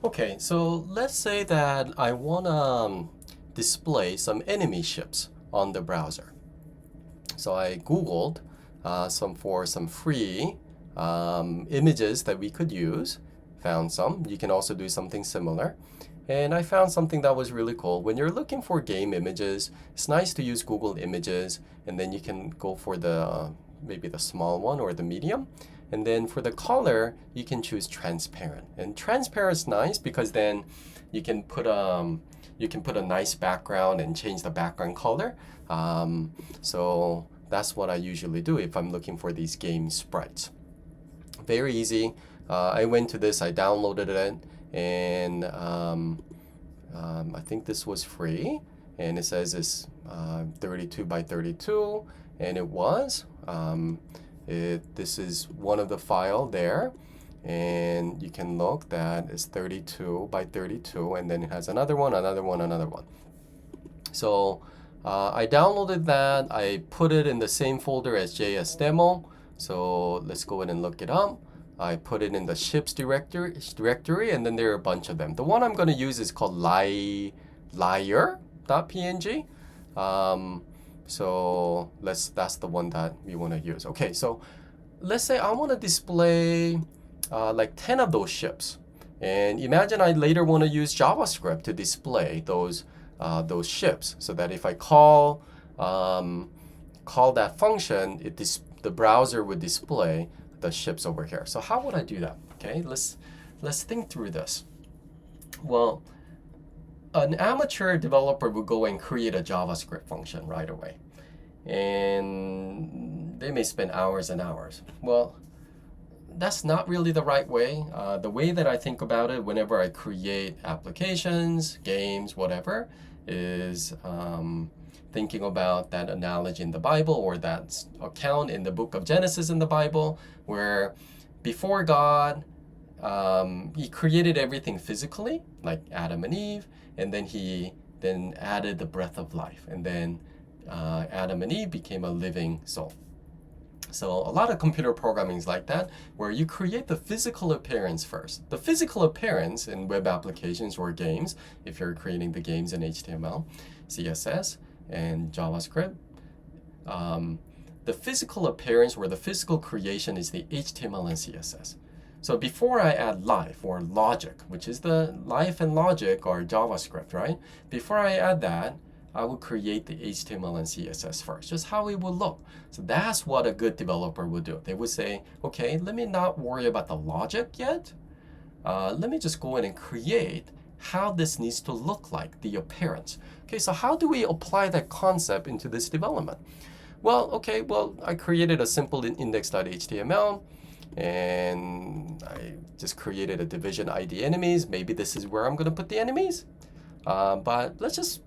Okay, so let's say that I want to display some enemy ships on the browser. So I Googled some free images that we could use, found some. You can also do something similar. And I found something that was really cool. When you're looking for game images, it's nice to use Google Images, and then you can go for the maybe the small one or the medium. And then for the color, you can choose transparent. And transparent is nice because then you can put a nice background and change the background color. So that's what I usually do if I'm looking for these game sprites. Very easy. I went to this, I downloaded it, and I think this was free. And it says it's 32 by 32, and it was. This is one of the file there, and you can look that it's 32 by 32, and then it has another one, another one, another one. So I downloaded that. I put it in the same folder as JS demo. So let's go ahead and look it up. I put it in the ships directory, and then there are a bunch of them. The one I'm going to use is called liar.png. So that's the one that we want to use. Okay, so let's say I want to display like 10 of those ships. And imagine I later want to use JavaScript to display those ships, so that if I call that function, the browser would display the ships over here. So how would I do that? Okay, let's think through this. Well, an amateur developer would go and create a JavaScript function right away, and they may spend hours and hours. Well, that's not really the right way. The way that I think about it whenever I create applications, games, whatever, is thinking about that analogy in the Bible, or that account in the book of Genesis in the Bible, where before God, he created everything physically, like Adam and Eve, and then he then added the breath of life, and then Adam and Eve became a living soul. So a lot of computer programming is like that, where you create the physical appearance first. The physical appearance in web applications or games, if you're creating the games in HTML, CSS, and JavaScript, the physical appearance or the physical creation is the HTML and CSS. So before I add life or logic, which is the life and logic or JavaScript, right? Before I add that, I will create the HTML and CSS first, just how it will look. So that's what a good developer would do. They would say, okay, let me not worry about the logic yet. Let me just go in and create how this needs to look like, the appearance. Okay, so how do we apply that concept into this development? Well, okay, I created a simple index.html, and I just created a division ID enemies. Maybe this is where I'm going to put the enemies. But let's just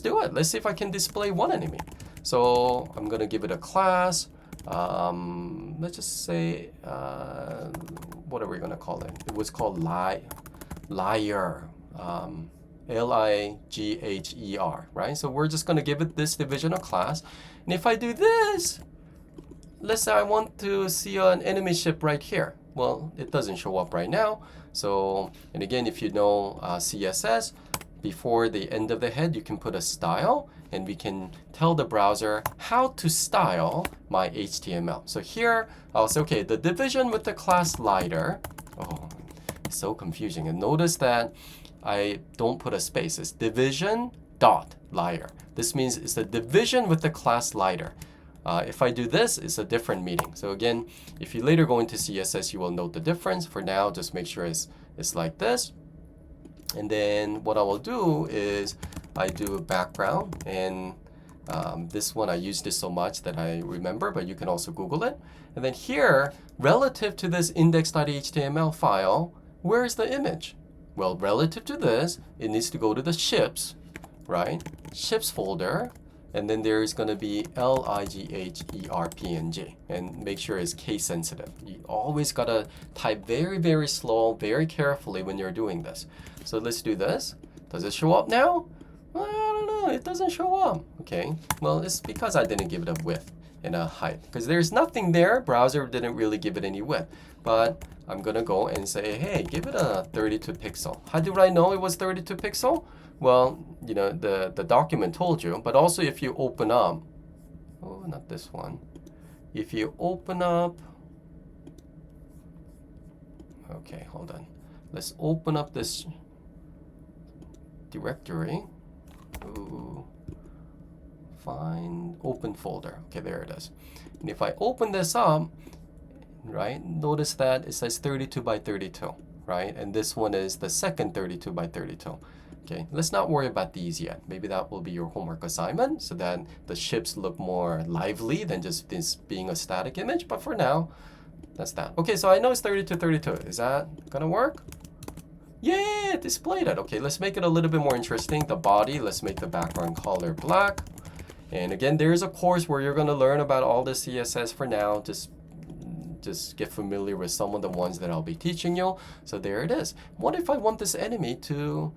do it. Let's see if I can display one enemy. So I'm going to give it a class. Let's just say, what are we going to call it? It was called liar. Ligher, right? So we're just going to give it this division a class. And if I do this, let's say I want to see an enemy ship right here. Well, it doesn't show up right now. So, and again, if you know CSS, before the end of the head, you can put a style, and we can tell the browser how to style my HTML. So here, I'll say, okay, the division with the class lighter. Oh, it's so confusing. And notice that I don't put a space. It's division dot lighter. This means it's a division with the class lighter. If I do this, it's a different meaning. So again, if you later go into CSS, you will note the difference. For now, just make sure it's like this. And then what I will do is I do a background, and this one I used this so much that I remember, but you can also Google it. And then here, relative to this index.html file, where is the image? Well, relative to this, it needs to go to the ships, right? Ships folder, and then there's going to be ligherpng, and make sure it's case sensitive. You always got to type very, very slow, very carefully when you're doing this. So let's do this. Does it show up now? I don't no, it doesn't show up. Okay, well, it's because I didn't give it a width and a height, because there's nothing there. Browser didn't really give it any width. But I'm gonna go and say, hey, give it a 32 pixel. How do I know it was 32 pixel? Well, you know, the document told you, but also if you open up, oh, not this one. If you open up, okay, hold on. Let's open up this directory. Ooh. Find open folder. Okay, there it is. And if I open this up, right, notice that it says 32 by 32, right? And this one is the second 32 by 32. Okay, let's not worry about these yet. Maybe that will be your homework assignment so that the ships look more lively than just this being a static image. But for now, that's that. Okay, so I know it's 32, 32. Is that gonna work? Yeah, it displayed it. Okay, let's make it a little bit more interesting. The body, let's make the background color black. And again, there's a course where you're gonna learn about all the CSS. For now, just get familiar with some of the ones that I'll be teaching you. So there it is. What if I want this enemy to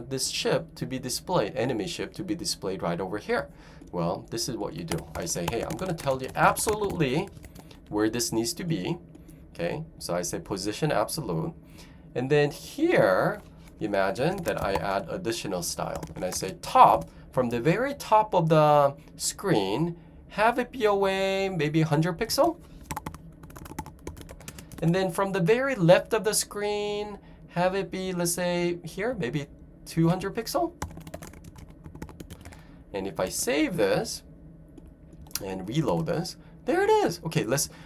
this ship to be displayed, enemy ship to be displayed right over here? Well, this is what you do. I say, hey, I'm going to tell you absolutely where this needs to be. Okay, so I say position absolute. And then here, imagine that I add additional style. And I say top, from the very top of the screen, have it be away maybe 100 pixel. And then from the very left of the screen, have it be, let's say, here, maybe 200 pixel. And if I save this and reload this, there it is. Okay,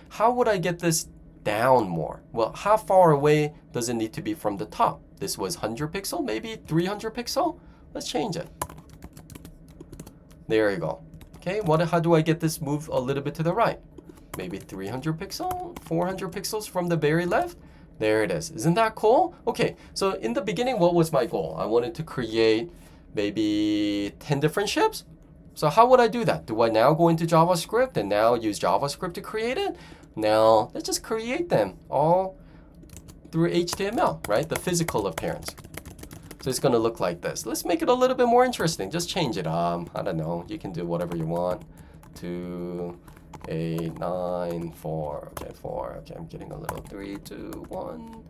how would I get this down more? Well, how far away does it need to be from the top? This was 100 pixel, maybe 300 pixel. Let's change it. There you go. Okay, how do I get this move a little bit to the right? Maybe 300 pixel, 400 pixels from the very left. There it is. Isn't that cool? Okay, so in the beginning, what was my goal? I wanted to create maybe 10 different ships. So how would I do that? Do I now go into JavaScript and now use JavaScript to create it? No, let's just create them all through HTML, right? The physical appearance. So it's gonna look like this. Let's make it a little bit more interesting. Just change it. I don't know. You can do whatever you want. 2, 8, 9, 4. Okay, 4. Okay, I'm getting a little 3, 2, 1.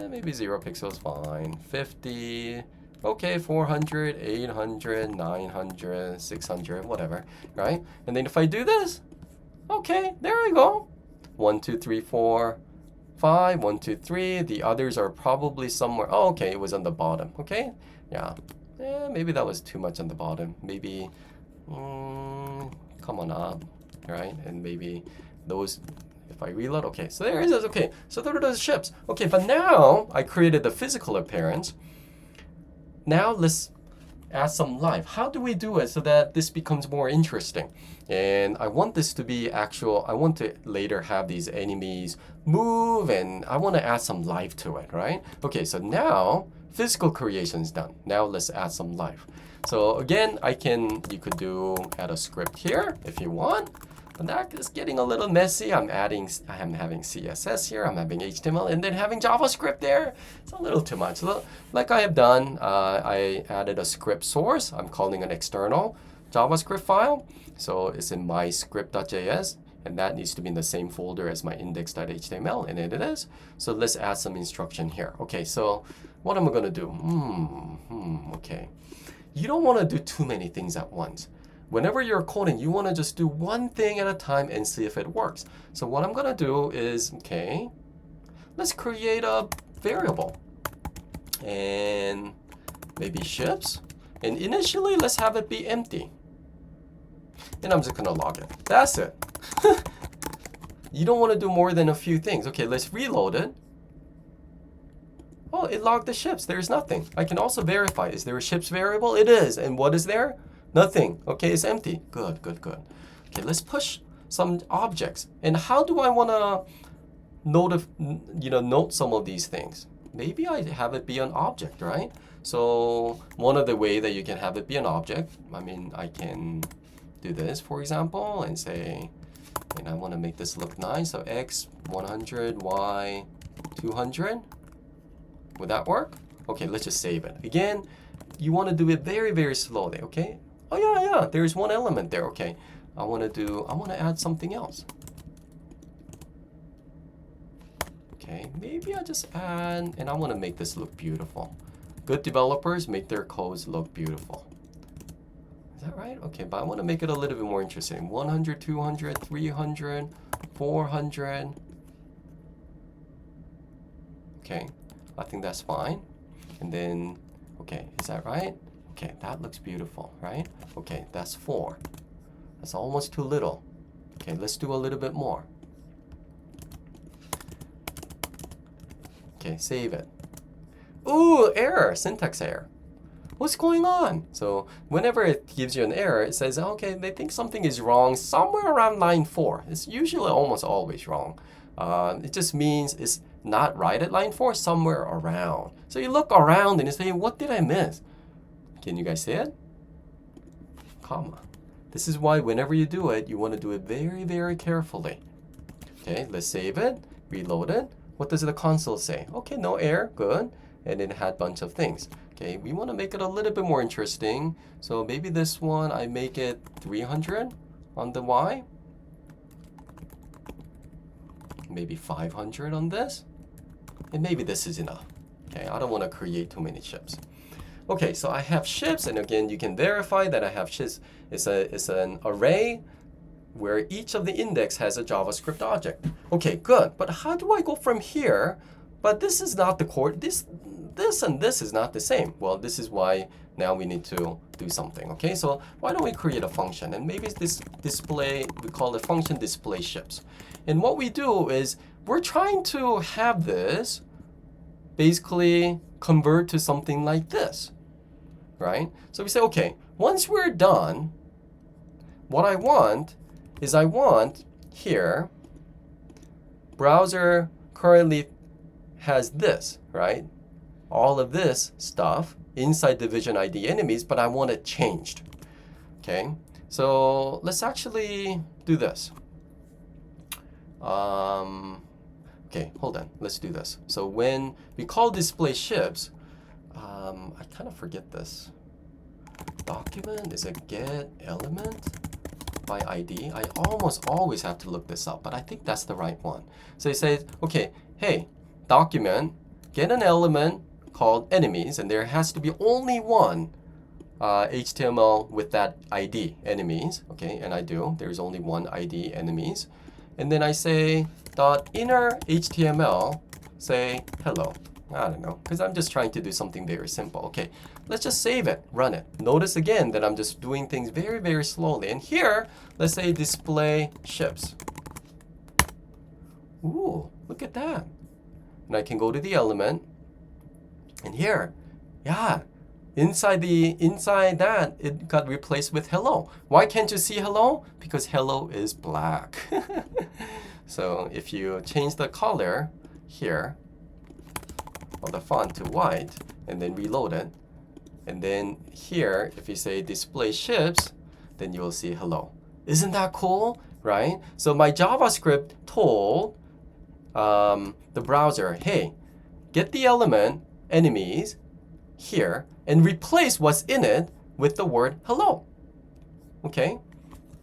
Maybe 0 pixels, fine. 50. Okay, 400, 800, 900, 600, whatever, right? And then if I do this, okay, there we go. 1, 2, 3, 4, 5. 1, 2, 3. The others are probably somewhere. Oh, okay, it was on the bottom. Okay, yeah. Maybe that was too much on the bottom. Maybe come on up, right? And maybe those. If I reload, okay. So there it is. Okay, so there are those ships. Okay, but now I created the physical appearance. Now let's add some life. How do we do it so that this becomes more interesting? And I want this to be actual. I want to later have these enemies move, and I want to add some life to it, right? Okay, so now physical creation is done. Now let's add some life. So again, you could add a script here if you want. But that is getting a little messy. I'm having CSS here, I'm having HTML, and then having JavaScript there. It's a little too much. So, like I have done, I added a script source. I'm calling an external JavaScript file. So it's in my script.js, and that needs to be in the same folder as my index.html, and it is. So let's add some instruction here. Okay, so what am I gonna do? Okay. You don't wanna do too many things at once. Whenever you're coding, you want to just do one thing at a time and see if it works. So what I'm going to do is, okay, let's create a variable. And maybe ships. And initially, let's have it be empty. And I'm just going to log it. That's it. You don't want to do more than a few things. Okay, let's reload it. Oh, it logged the ships. There's nothing. I can also verify. Is there a ships variable? It is. And what is there? Nothing. Okay, it's empty. Good, good, good. Okay, let's push some objects. And how do I want to note some of these things? Maybe I have it be an object, right? So one of the way that you can have it be an object, I mean, I can do this, for example, and say, and I want to make this look nice. So X 100, Y 200. Would that work? Okay, let's just save it. Again, you want to do it very, very slowly, okay? Oh yeah, there's one element there, okay. I want to add something else. Okay, maybe I just add, and I want to make this look beautiful. Good developers make their codes look beautiful. Is that right? Okay, but I want to make it a little bit more interesting. 100, 200, 300, 400. Okay, I think that's fine. And then, okay, is that right? Okay, that looks beautiful, right? Okay, that's 4. That's almost too little. Okay, let's do a little bit more. Okay, save it. Ooh, error, syntax error. What's going on? So whenever it gives you an error, it says, okay, they think something is wrong somewhere around line 4. It's usually almost always wrong. It just means it's not right at line 4, somewhere around. So you look around and you say, what did I miss? Can you guys see it? Comma. This is why whenever you do it, you want to do it very, very carefully. Okay, let's save it, reload it. What does the console say? Okay, no error, good. And it had a bunch of things. Okay, we want to make it a little bit more interesting. So maybe this one, I make it 300 on the Y. Maybe 500 on this. And maybe this is enough. Okay, I don't want to create too many ships. Okay, so I have ships, and again, you can verify that I have ships. It's an array where each of the index has a JavaScript object. Okay, good. But how do I go from here? But this is not the core. This and this is not the same. Well, this is why now we need to do something. Okay, so why don't we create a function? And maybe this display, we call it function display ships. And what we do is we're trying to have this basically convert to something like this, right? So we say, okay, once we're done, what I want is here, browser currently has this, right? All of this stuff inside division ID enemies, but I want it changed. Okay, so let's actually do this. Okay, hold on, let's do this. So when we call display ships, I kind of forget this. Document is a get element by ID. I almost always have to look this up, but I think that's the right one. So it says, okay, hey, document, get an element called enemies, and there has to be only one HTML with that ID, enemies. Okay, and I do. There's only one ID, enemies. And then I say dot inner HTML, say hello. I don't know, because I'm just trying to do something very simple. Okay, let's just save it, run it. Notice again that I'm just doing things very, very slowly. And here, let's say display ships. Ooh, look at that. And I can go to the element. And here, yeah, inside that, it got replaced with hello. Why can't you see hello? Because hello is black. So if you change the color here, of the font to white, and then reload it, and then here, if you say display ships, then you will see hello. Isn't that cool, right? So my JavaScript told the browser, hey, get the element enemies here and replace what's in it with the word hello. Okay,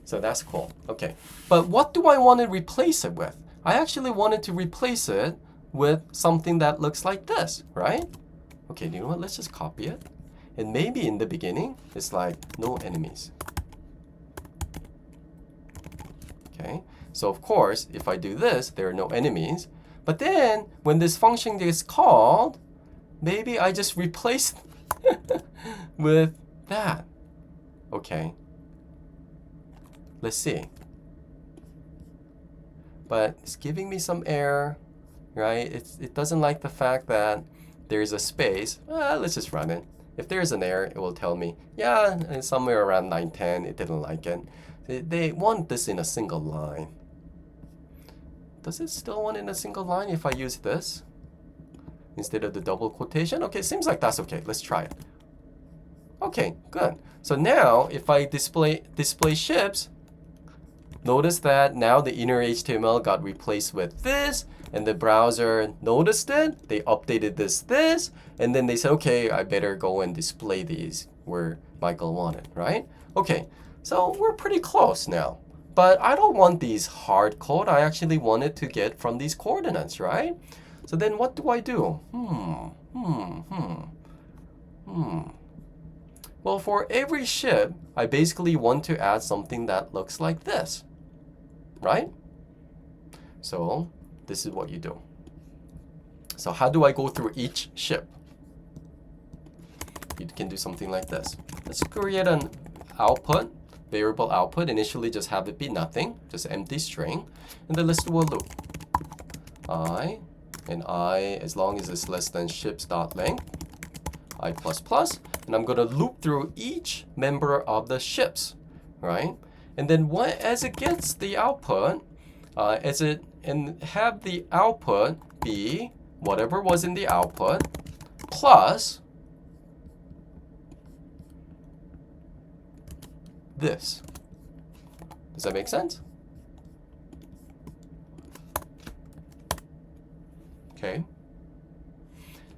so that's cool. Okay, but what do I want to replace it with? I actually wanted to replace it with something that looks like this, right? Okay, you know what? Let's just copy it. And maybe in the beginning, it's like no enemies. Okay, so of course, if I do this, there are no enemies. But then when this function is called, maybe I just replace with that. Okay, let's see. But it's giving me some error, right? It doesn't like the fact that there's a space. Let's just run it. If there's an error, it will tell me, yeah, and somewhere around line 10, it didn't like it. They want this in a single line. Does it still want in a single line if I use this instead of the double quotation? Okay, seems like that's okay. Let's try it. Okay, good. So now if I display ships, notice that now the inner HTML got replaced with this, and the browser noticed it. They updated this, and then they said, okay, I better go and display these where Michael wanted, right? Okay, so we're pretty close now. But I don't want these hard code. I actually want it to get from these coordinates, right? So then what do I do? Well, for every ship, I basically want to add something that looks like this, right? So this is what you do. So how do I go through each ship? You can do something like this. Let's create an output, variable output. Initially, just have it be nothing, just empty string. And then let's do a loop. I, as long as it's less than ships.length, I++, and I'm going to loop through each member of the ships, right? And then as it gets the output, and have the output be whatever was in the output plus this. Does that make sense? Okay.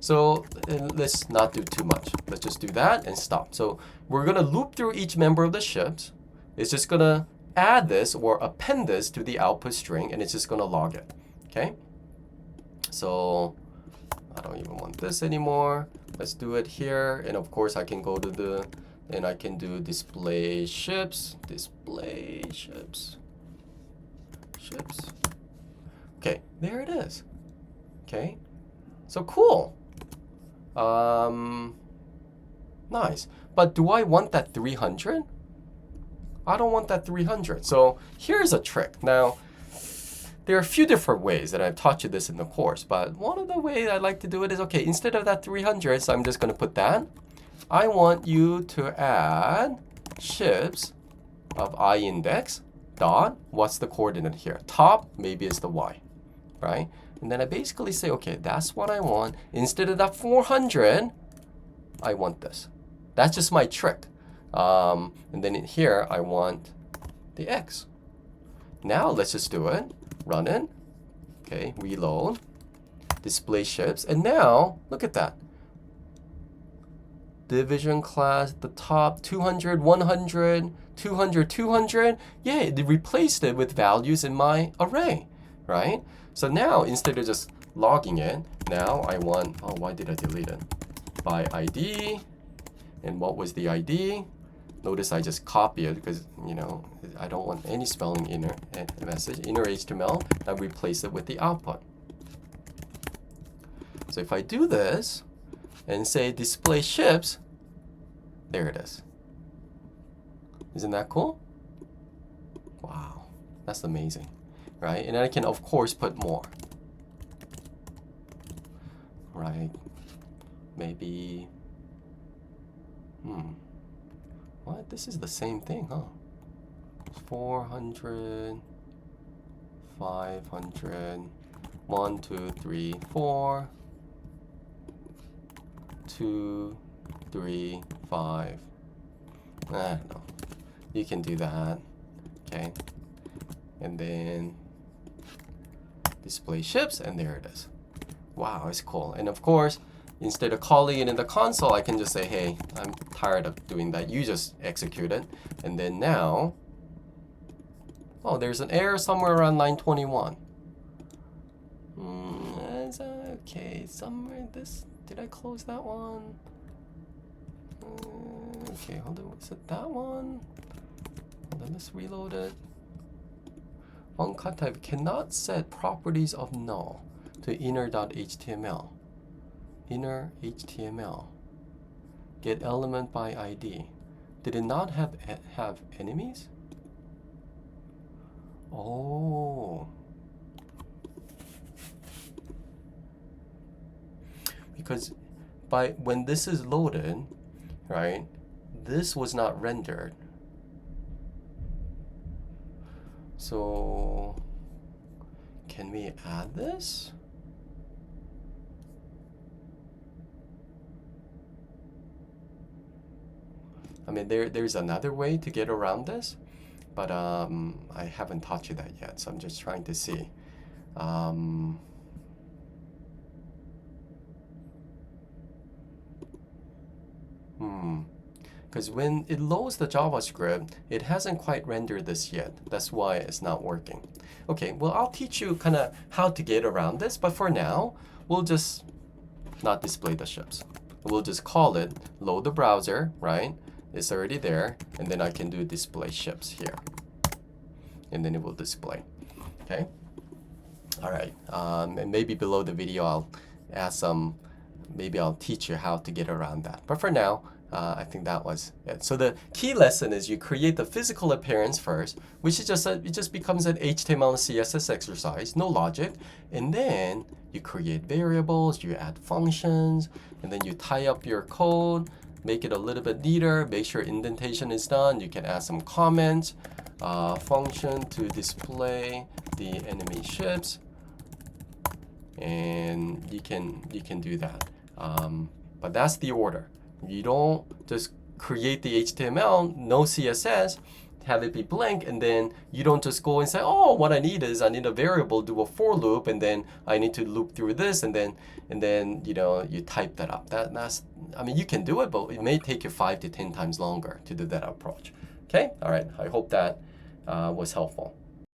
So let's not do too much. Let's just do that and stop. So we're going to loop through each member of the ships. It's just going to add this or append this to the output string, and it's just going to log it. Okay. So I don't even want this anymore. Let's do it here. And of course, I can go to and I can do display ships. Okay, there it is. Okay, so cool. Nice. But do I want that 300? I don't want that 300. So here's a trick. Now, there are a few different ways, and I've taught you this in the course, but one of the ways I like to do it is, okay, instead of that 300, so I'm just going to put that. I want you to add ships of I index dot, what's the coordinate here? Top, maybe it's the Y, right? And then I basically say, okay, that's what I want. Instead of that 400, I want this. That's just my trick. And then in here, I want the X. Now let's just do it. Run it. Okay, reload. Display ships. And now, look at that. Division class, the top 200, 100, 200, 200. Yeah, it replaced it with values in my array, right? So now, instead of just logging it, now I want, oh, why did I delete it? By ID. And what was the ID? Notice I just copy it because, you know, I don't want any spelling inner HTML. I replace it with the output. So if I do this and say display ships, there it is. Isn't that cool? Wow, that's amazing, right? And I can, of course, put more. Right, maybe, what? This is the same thing, huh? 400, 500, 1, 2, 3, 4, 2, 3, 5. I don't know. You can do that, okay? And then display ships, and there it is. Wow, it's cool. And of course, instead of calling it in the console, I can just say, hey, I'm tired of doing that. You just execute it. And then now, oh, there's an error somewhere around line 21. Okay, somewhere this, did I close that one? Okay, hold on, is it that one? Hold on, let's reload it. One cut type cannot set properties of null to inner.html. Inner HTML. Get element by ID. Did it not have enemies? Oh. Because when this is loaded, right, this was not rendered. So can we add this? I mean, there's another way to get around this. but I haven't taught you that yet, so I'm just trying to see. Because when it loads the JavaScript, it hasn't quite rendered this yet. That's why it's not working. Okay, well, I'll teach you kind of how to get around this, but for now, we'll just not display the ships. We'll just call it load the browser, right? It's already there, and then I can do display ships here. And then it will display, okay? All right, and maybe below the video I'll add some, maybe I'll teach you how to get around that. But for now, I think that was it. So the key lesson is you create the physical appearance first, which is just it just becomes an HTML and CSS exercise, no logic, and then you create variables, you add functions, and then you tie up your code, make it a little bit neater, make sure indentation is done. You can add some comments, function to display the enemy ships, and you can do that. But that's the order. You don't just create the HTML, no CSS, have it be blank, and then you don't just go and say, oh, what I need is I need a variable, do a for loop, and then I need to loop through this, and then you know, you type that up. That's I mean, you can do it, but it may take you 5 to 10 times longer to do that approach. Okay, all right. I hope that was helpful.